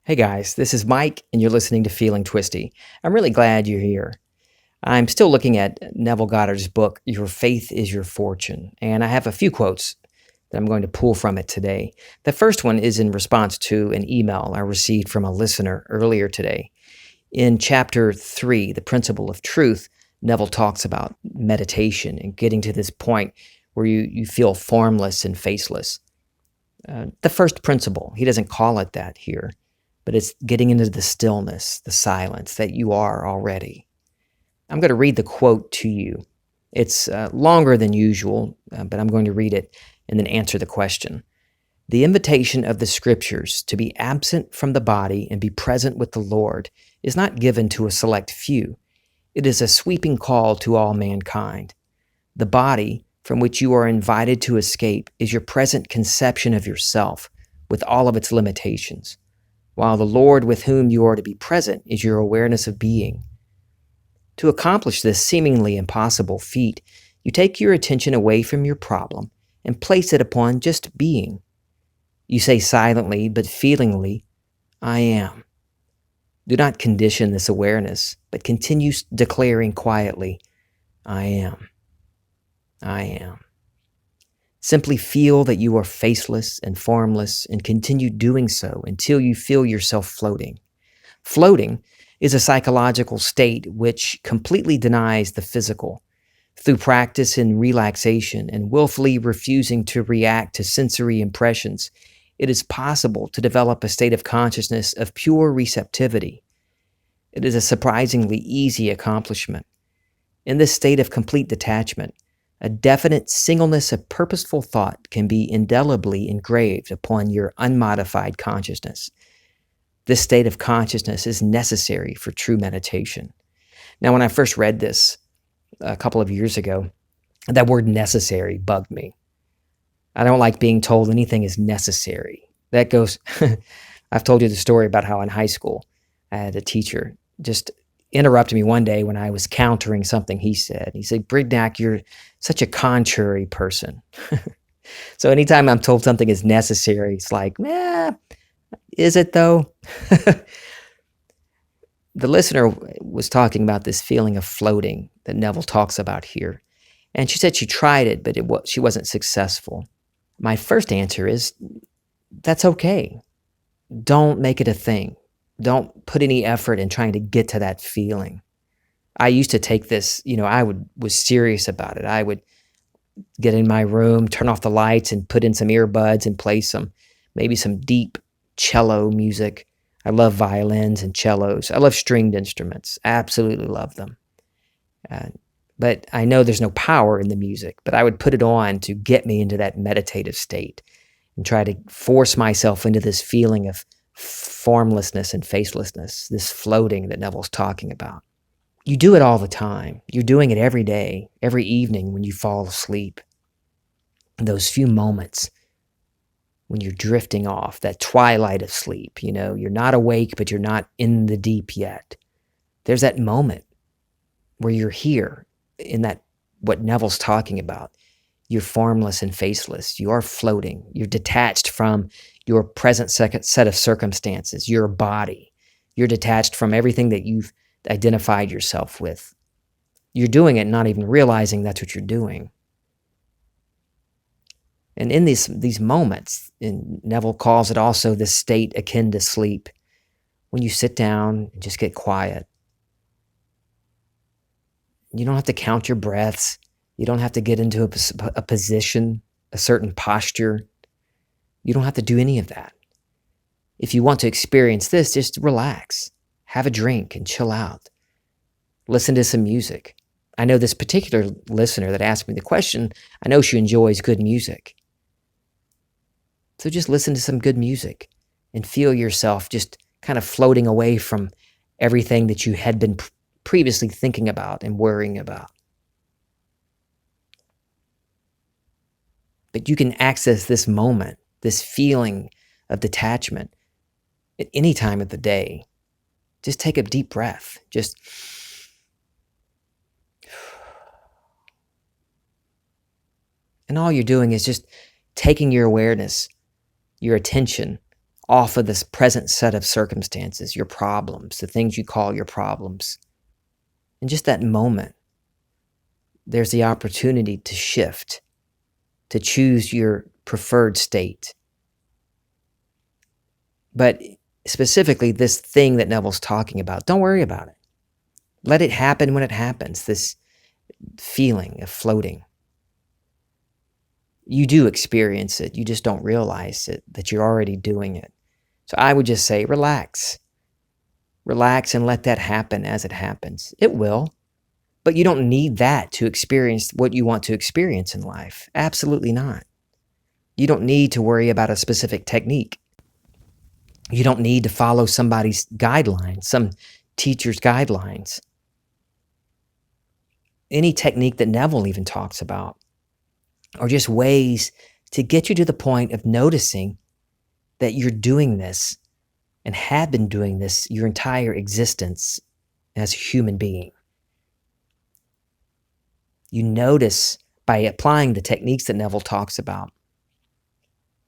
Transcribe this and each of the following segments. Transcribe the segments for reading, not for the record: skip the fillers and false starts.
Hey guys, this is Mike, and you're listening to Feeling Twisty. I'm really glad you're here. I'm still looking at Neville Goddard's book, Your Faith is Your Fortune, and I have a few quotes that I'm going to pull from it today. The first one is in response to an email I received from a listener earlier today. In chapter 3, The Principle of Truth, Neville talks about meditation and getting to this point where you feel formless and faceless. The first principle, he doesn't call it that here, but it's getting into the stillness, the silence that you are already. I'm going to read the quote to you. It's longer than usual, but I'm going to read it and then answer the question. The invitation of the Scriptures to be absent from the body and be present with the Lord is not given to a select few. It is a sweeping call to all mankind. The body, from which you are invited to escape, is your present conception of yourself, with all of its limitations, while the Lord with whom you are to be present is your awareness of being. To accomplish this seemingly impossible feat, you take your attention away from your problem and place it upon just being. You say silently but feelingly, I am. Do not condition this awareness, but continue declaring quietly, I am. I am. Simply feel that you are faceless and formless and continue doing so until you feel yourself floating. Floating is a psychological state which completely denies the physical. Through practice in relaxation and willfully refusing to react to sensory impressions, it is possible to develop a state of consciousness of pure receptivity. It is a surprisingly easy accomplishment. In this state of complete detachment, a definite singleness of purposeful thought can be indelibly engraved upon your unmodified consciousness. This state of consciousness is necessary for true meditation. Now, when I first read this a couple of years ago, that word necessary bugged me. I don't like being told anything is necessary. That goes, I've told you the story about how in high school, I had a teacher just interrupted me one day when I was countering something he said. He said, Brignac, you're such a contrary person. So anytime I'm told something is necessary, it's like, is it though? The listener was talking about this feeling of floating that Neville talks about here. And she said she tried it, but she wasn't successful. My first answer is, that's okay. Don't make it a thing. Don't put any effort in trying to get to that feeling. I used to take this, I was serious about it. I would get in my room, turn off the lights, and put in some earbuds and play maybe some deep cello music. I love violins and cellos. I love stringed instruments. I absolutely love them. But I know there's no power in the music, but I would put it on to get me into that meditative state and try to force myself into this feeling of formlessness and facelessness, this floating that Neville's talking about. You do it all the time. You're doing it every day, every evening when you fall asleep. Those few moments when you're drifting off, that twilight of sleep, you're not awake, but you're not in the deep yet. There's that moment where you're here in that, what Neville's talking about. You're formless and faceless. You are floating. You're detached from your present set of circumstances, your body. You're detached from everything that you've identified yourself with. You're doing it not even realizing that's what you're doing. And in these moments, and Neville calls it also this state akin to sleep, when you sit down and just get quiet. You don't have to count your breaths. You don't have to get into a position, a certain posture. You don't have to do any of that. If you want to experience this, just relax, have a drink, and chill out. Listen to some music. I know this particular listener that asked me the question, I know she enjoys good music. So just listen to some good music and feel yourself just kind of floating away from everything that you had been previously thinking about and worrying about. But you can access this moment, this feeling of detachment at any time of the day. Just take a deep breath. And all you're doing is just taking your awareness, your attention off of this present set of circumstances, your problems, the things you call your problems. In just that moment, there's the opportunity to shift, to choose your preferred state. But specifically, this thing that Neville's talking about, don't worry about it. Let it happen when it happens, this feeling of floating. You do experience it. You just don't realize it, that you're already doing it. So I would just say, relax. Relax and let that happen as it happens. It will. But you don't need that to experience what you want to experience in life. Absolutely not. You don't need to worry about a specific technique. You don't need to follow somebody's guidelines, some teacher's guidelines. Any technique that Neville even talks about are just ways to get you to the point of noticing that you're doing this and have been doing this your entire existence as a human being. You notice by applying the techniques that Neville talks about,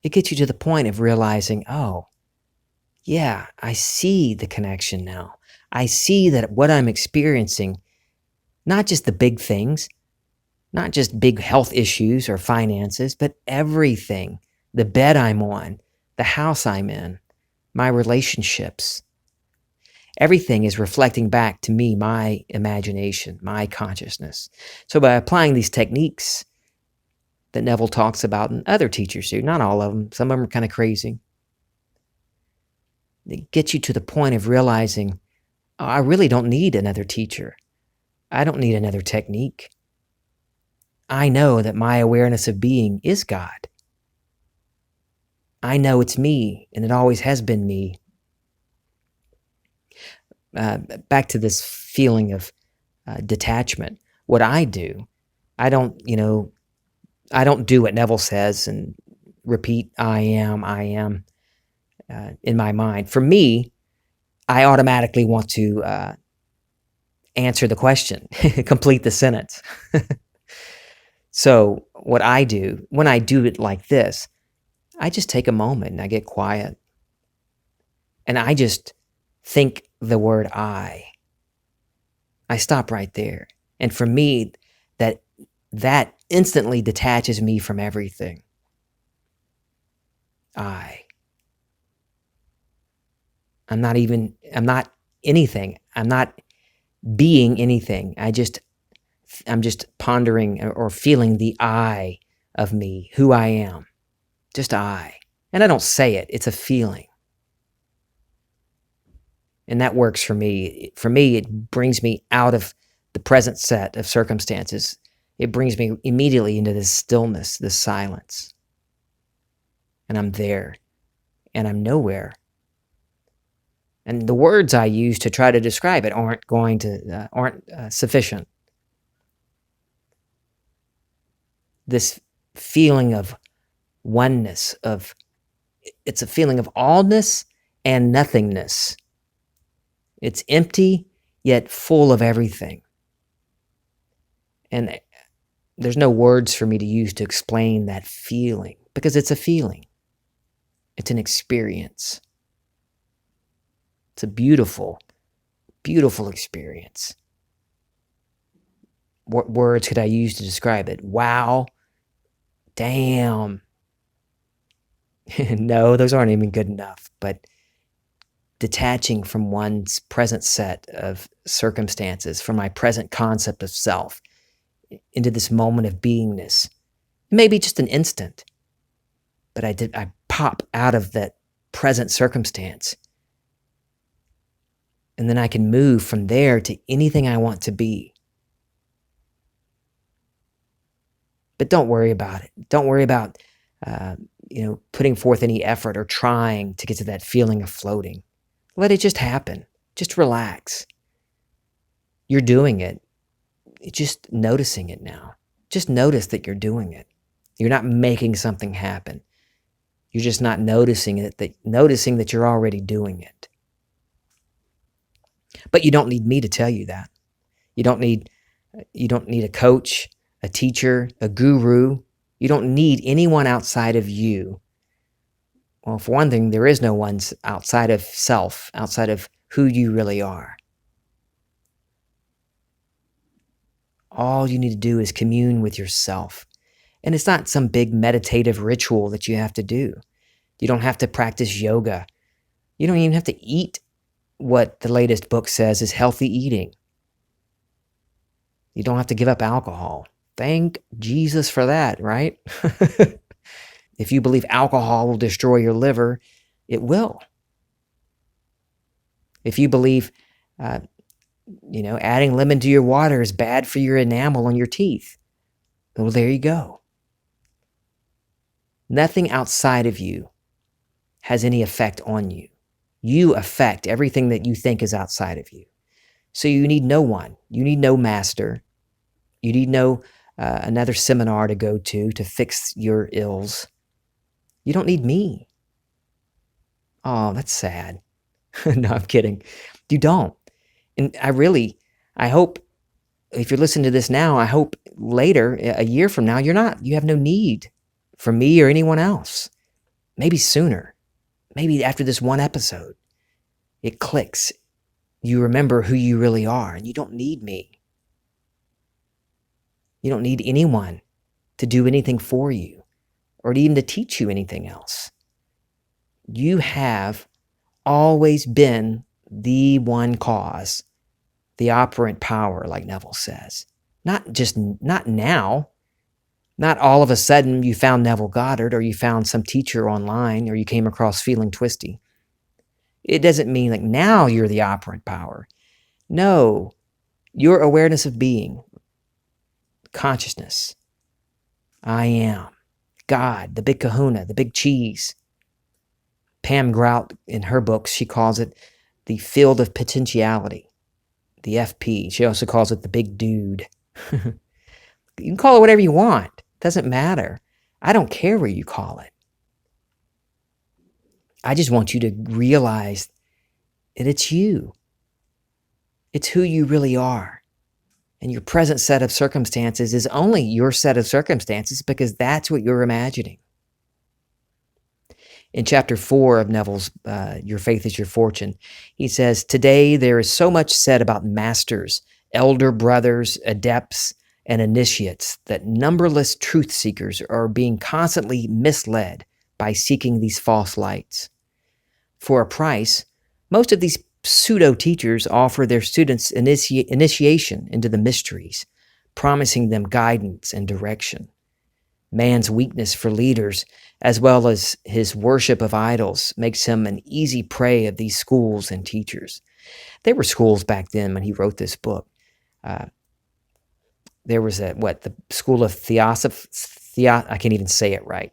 it gets you to the point of realizing, oh, yeah, I see the connection now. I see that what I'm experiencing, not just the big things, not just big health issues or finances, but everything, the bed I'm on, the house I'm in, my relationships, everything is reflecting back to me, my imagination, my consciousness. So by applying these techniques that Neville talks about and other teachers do, not all of them, some of them are kind of crazy, they get you to the point of realizing, oh, I really don't need another teacher. I don't need another technique. I know that my awareness of being is God. I know it's me, and it always has been me. Back to this feeling of detachment. What I do, I don't do what Neville says and repeat, I am, in my mind. For me, I automatically want to answer the question, complete the sentence. So what I do, when I do it like this, I just take a moment and I get quiet. And I just think the word I. I stop right there. And for me, that instantly detaches me from everything. I'm not anything. I'm not being anything. I'm just pondering or feeling the I of me, who I am. Just I. And I don't say it. It's a feeling. And that works for me. For me, it brings me out of the present set of circumstances. It brings me immediately into this stillness, this silence. And I'm there. And I'm nowhere. And the words I use to try to describe it aren't sufficient. This feeling of oneness, it's a feeling of allness and nothingness. It's empty, yet full of everything. And there's no words for me to use to explain that feeling, because it's a feeling. It's an experience. It's a beautiful, beautiful experience. What words could I use to describe it? Wow. Damn. No, those aren't even good enough. But detaching from one's present set of circumstances, from my present concept of self, into this moment of beingness. Maybe just an instant. But I pop out of that present circumstance. And then I can move from there to anything I want to be. But don't worry about it. Don't worry about putting forth any effort or trying to get to that feeling of floating. Let it just happen. Just relax. You're doing it. You're just noticing it now. Just notice that you're doing it. You're not making something happen. You're just not noticing it, noticing that you're already doing it. But you don't need me to tell you that. You don't need a coach, a teacher, a guru. You don't need anyone outside of you Well, for one thing, there is no one outside of self, outside of who you really are. All you need to do is commune with yourself. And it's not some big meditative ritual that you have to do. You don't have to practice yoga. You don't even have to eat what the latest book says is healthy eating. You don't have to give up alcohol. Thank Jesus for that, right? If you believe alcohol will destroy your liver, it will. If you believe, adding lemon to your water is bad for your enamel on your teeth, well, there you go. Nothing outside of you has any effect on you. You affect everything that you think is outside of you. So you need no one. You need no master. You need no another seminar to go to fix your ills. You don't need me. Oh, that's sad. No, I'm kidding. You don't. And I hope if you're listening to this now, I hope later, a year from now, you have no need for me or anyone else. Maybe sooner. Maybe after this one episode, it clicks. You remember who you really are, and you don't need me. You don't need anyone to do anything for you or even to teach you anything else. You have always been the one cause, the operant power, like Neville says. Not now. Not all of a sudden you found Neville Goddard or you found some teacher online or you came across Feeling Twisty. It doesn't mean like now you're the operant power. No, your awareness of being, consciousness. I am. God, the big kahuna, the big cheese. Pam Grout, in her books, she calls it the field of potentiality, the FP. She also calls it the big dude. You can call it whatever you want. Doesn't matter. I don't care what you call it. I just want you to realize that it's you. It's who you really are. And your present set of circumstances is only your set of circumstances because that's what you're imagining. In chapter 4 of Neville's Your Faith is Your Fortune, he says, "Today there is so much said about masters, elder brothers, adepts, and initiates that numberless truth seekers are being constantly misled by seeking these false lights. For a price, most of these pseudo-teachers offer their students initiation into the mysteries, promising them guidance and direction. Man's weakness for leaders, as well as his worship of idols, makes him an easy prey of these schools and teachers." There were schools back then when he wrote this book. There was the School of Theosophy. I can't even say it right.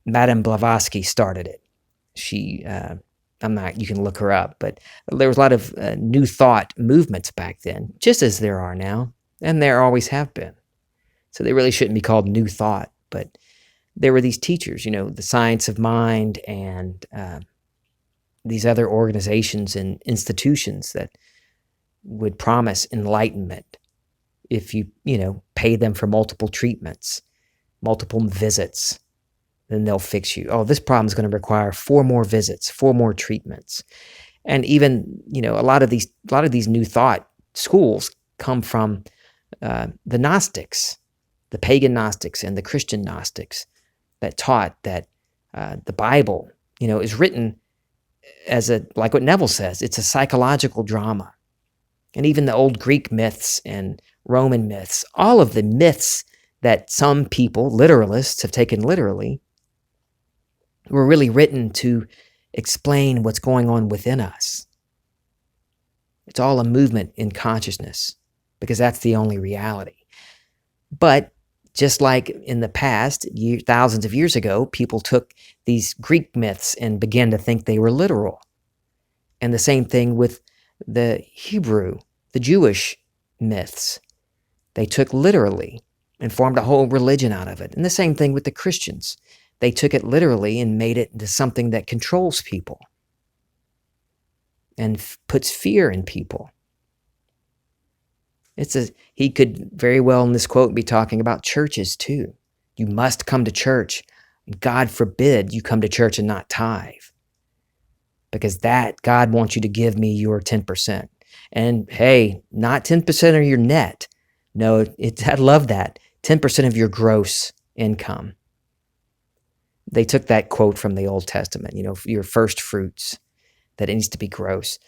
Madame Blavatsky started it. She, you can look her up, but there was a lot of New Thought movements back then, just as there are now, and there always have been. So they really shouldn't be called New Thought, but there were these teachers, the Science of Mind and these other organizations and institutions that would promise enlightenment if you pay them for multiple treatments, multiple visits, then they'll fix you. Oh, this problem is going to require 4 more visits, 4 more treatments. And even, a lot of these New Thought schools come from the Gnostics, the pagan Gnostics and the Christian Gnostics that taught that the Bible, is written as like what Neville says, it's a psychological drama. And even the old Greek myths and Roman myths, all of the myths that some people, literalists, have taken literally, were really written to explain what's going on within us. It's all a movement in consciousness because that's the only reality. But just like in the past, thousands of years ago, people took these Greek myths and began to think they were literal. And the same thing with the Hebrew, the Jewish myths. They took literally and formed a whole religion out of it. And the same thing with the Christians. They took it literally and made it into something that controls people and puts fear in people. He could very well in this quote be talking about churches too. You must come to church. God forbid you come to church and not tithe, because that God wants you to give me your 10%. And hey, not 10% of your net. No, I love that. 10% of your gross income. They took that quote from the Old Testament, your first fruits, that it needs to be gross.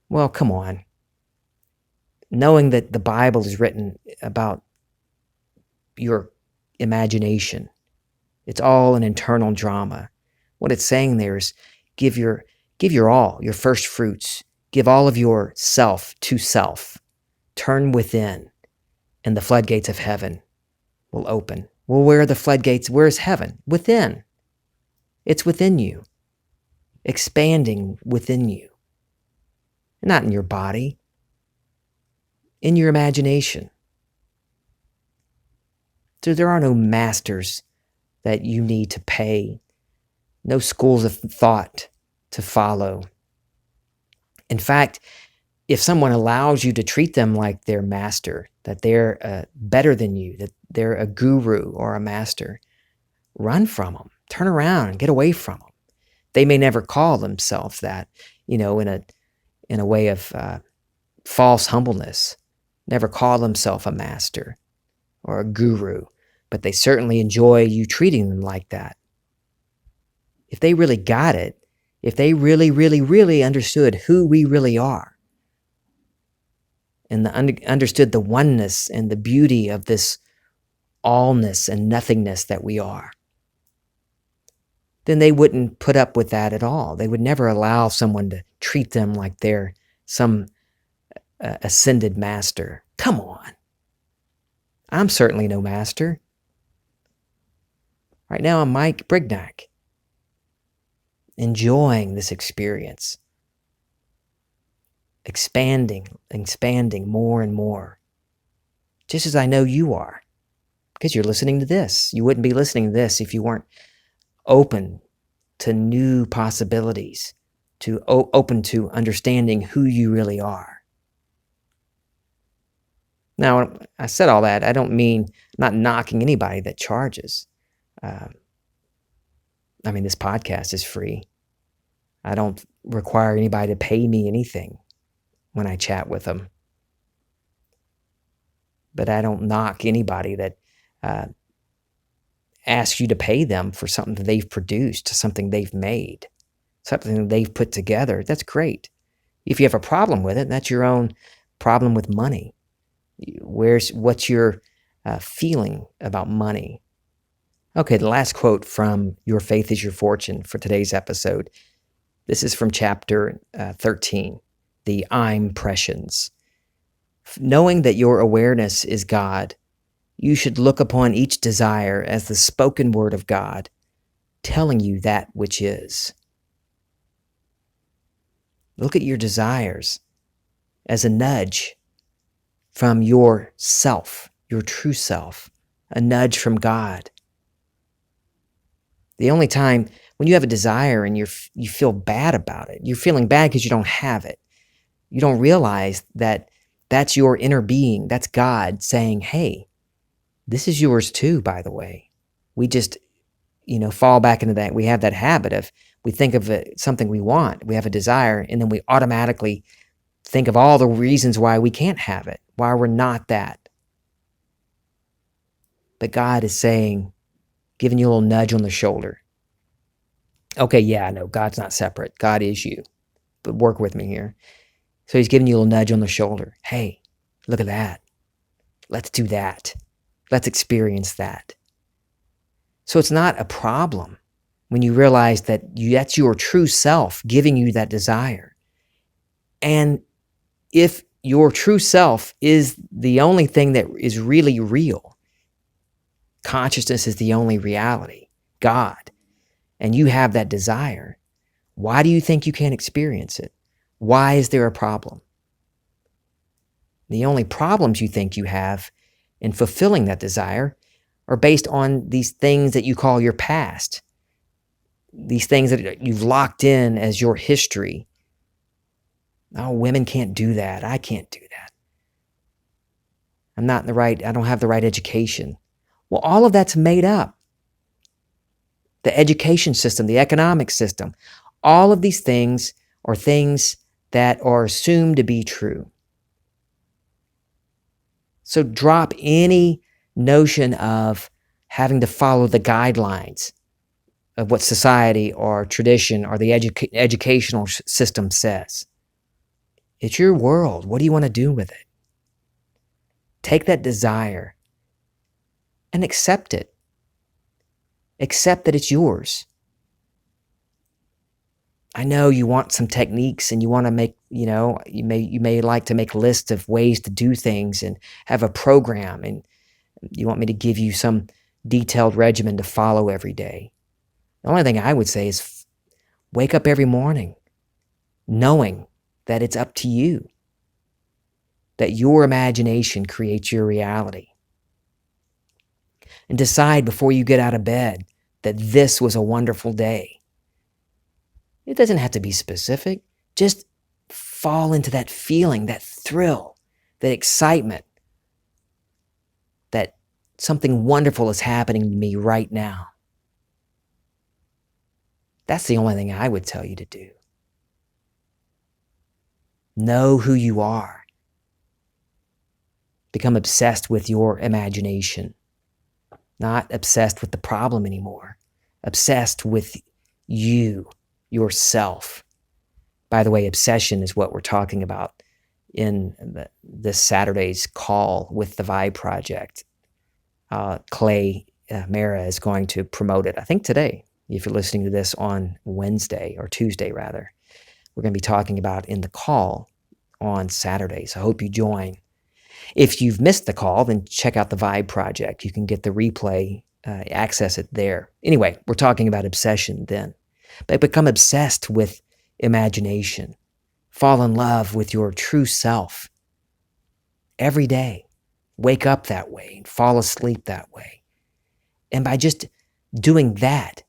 Well, come on. Knowing that the Bible is written about your imagination, it's all an internal drama. What it's saying there is give your all, your first fruits. Give all of your self to self. Turn within, and the floodgates of heaven will open. Well, where are the floodgates? Where is heaven? Within. It's within you, expanding within you. Not in your body, in your imagination. So there are no masters that you need to pay, no schools of thought to follow. In fact, if someone allows you to treat them like their master, that they're better than you, that they're a guru or a master, run from them. Turn around and get away from them. They may never call themselves that, in a way of false humbleness. Never call themselves a master or a guru, but they certainly enjoy you treating them like that. If they really got it, if they really, really, really understood who we really are, and understood the oneness and the beauty of this allness and nothingness that we are, then they wouldn't put up with that at all. They would never allow someone to treat them like they're some ascended master. Come on. I'm certainly no master. Right now, I'm Mike Brignac, enjoying this experience, expanding more and more, just as I know you are, because you're listening to this. You wouldn't be listening to this if you weren't open to new possibilities, open to understanding who you really are. Now, I said all that. I don't mean, I'm not knocking anybody that charges. This podcast is free. I don't require anybody to pay me anything when I chat with them. But I don't knock anybody that asks you to pay them for something that they've produced, something they've made, something that they've put together. That's great. If you have a problem with it, that's your own problem with money. What's your feeling about money? Okay, the last quote from Your Faith is Your Fortune for today's episode. This is from chapter 13, the I'm-pressions. Knowing that your awareness is God, you should look upon each desire as the spoken word of God, telling you that which is. Look at your desires as a nudge from your self, your true self, a nudge from God. The only time when you have a desire and you feel bad about it, you're feeling bad because you don't have it. You don't realize that that's your inner being. That's God saying, hey, this is yours too, by the way. We just, fall back into that. We have that habit of, we think of it, something we want. We have a desire, and then we automatically think of all the reasons why we can't have it, why we're not that. But God is saying, giving you a little nudge on the shoulder. Okay, yeah, I know, God's not separate. God is you. But work with me here. So he's giving you a little nudge on the shoulder. Hey, look at that. Let's do that. Let's experience that. So it's not a problem when you realize that that's your true self giving you that desire. And if your true self is the only thing that is really real, consciousness is the only reality, God, and you have that desire, why do you think you can't experience it? Why is there a problem? The only problems you think you have in fulfilling that desire are based on these things that you call your past, these things that you've locked in as your history. Oh, women can't do that. I can't do that. I don't have the right education. Well, all of that's made up. the education system, the economic system. All of these things are things that are assumed to be true. So drop any notion of having to follow the guidelines of what society or tradition or the educational system says. It's your world. What do you want to do with it? Take that desire and accept it. Accept that it's yours. I know you want some techniques and you want to make, you may like to make lists of ways to do things and have a program, and you want me to give you some detailed regimen to follow every day. The only thing I would say is wake up every morning knowing that it's up to you, that your imagination creates your reality. And decide before you get out of bed that this was a wonderful day. It doesn't have to be specific. Just fall into that feeling, that thrill, that excitement, that something wonderful is happening to me right now. That's the only thing I would tell you to do. Know who you are. Become obsessed with your imagination. Not obsessed with the problem anymore. Obsessed with you, yourself. By the way, obsession is what we're talking about in this Saturday's call with the Vibe Project. Clay Mara is going to promote it, I think today, if you're listening to this on Wednesday or Tuesday, rather. We're going to be talking about in the call on Saturday, so I hope you join. If you've missed the call, then check out the Vibe Project. You can get the replay, access it there. Anyway, we're talking about obsession then. But become obsessed with imagination. Fall in love with your true self every day. Wake up that way and fall asleep that way. And by just doing that,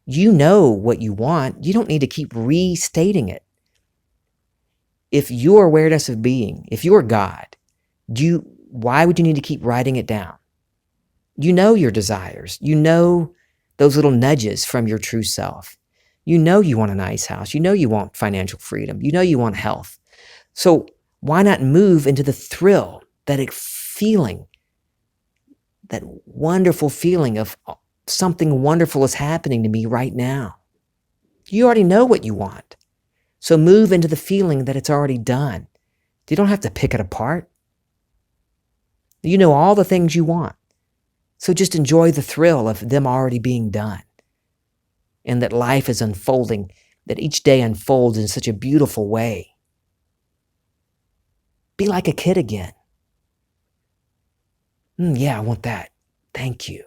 you know what you want. You don't need to keep restating it. If your awareness of being, if you're God, why would you need to keep writing it down? You know your desires. You know those little nudges from your true self. You know you want a nice house. You know you want financial freedom. You know you want health. So why not move into the thrill, that feeling, that wonderful feeling of something wonderful is happening to me right now? You already know what you want. So move into the feeling that it's already done. You don't have to pick it apart. You know all the things you want. So just enjoy the thrill of them already being done. And that life is unfolding, that each day unfolds in such a beautiful way. Be like a kid again. Yeah, I want that. Thank you.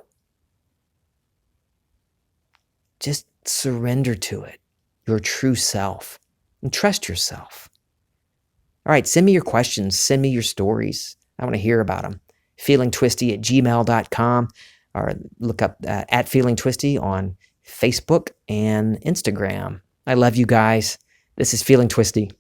Just surrender to it, your true self, and trust yourself. All right, send me your questions. Send me your stories. I want to hear about them. feelingtwisty@gmail.com, or look up at Feeling Twisty on Facebook and Instagram. I love you guys. This is Feeling Twisty.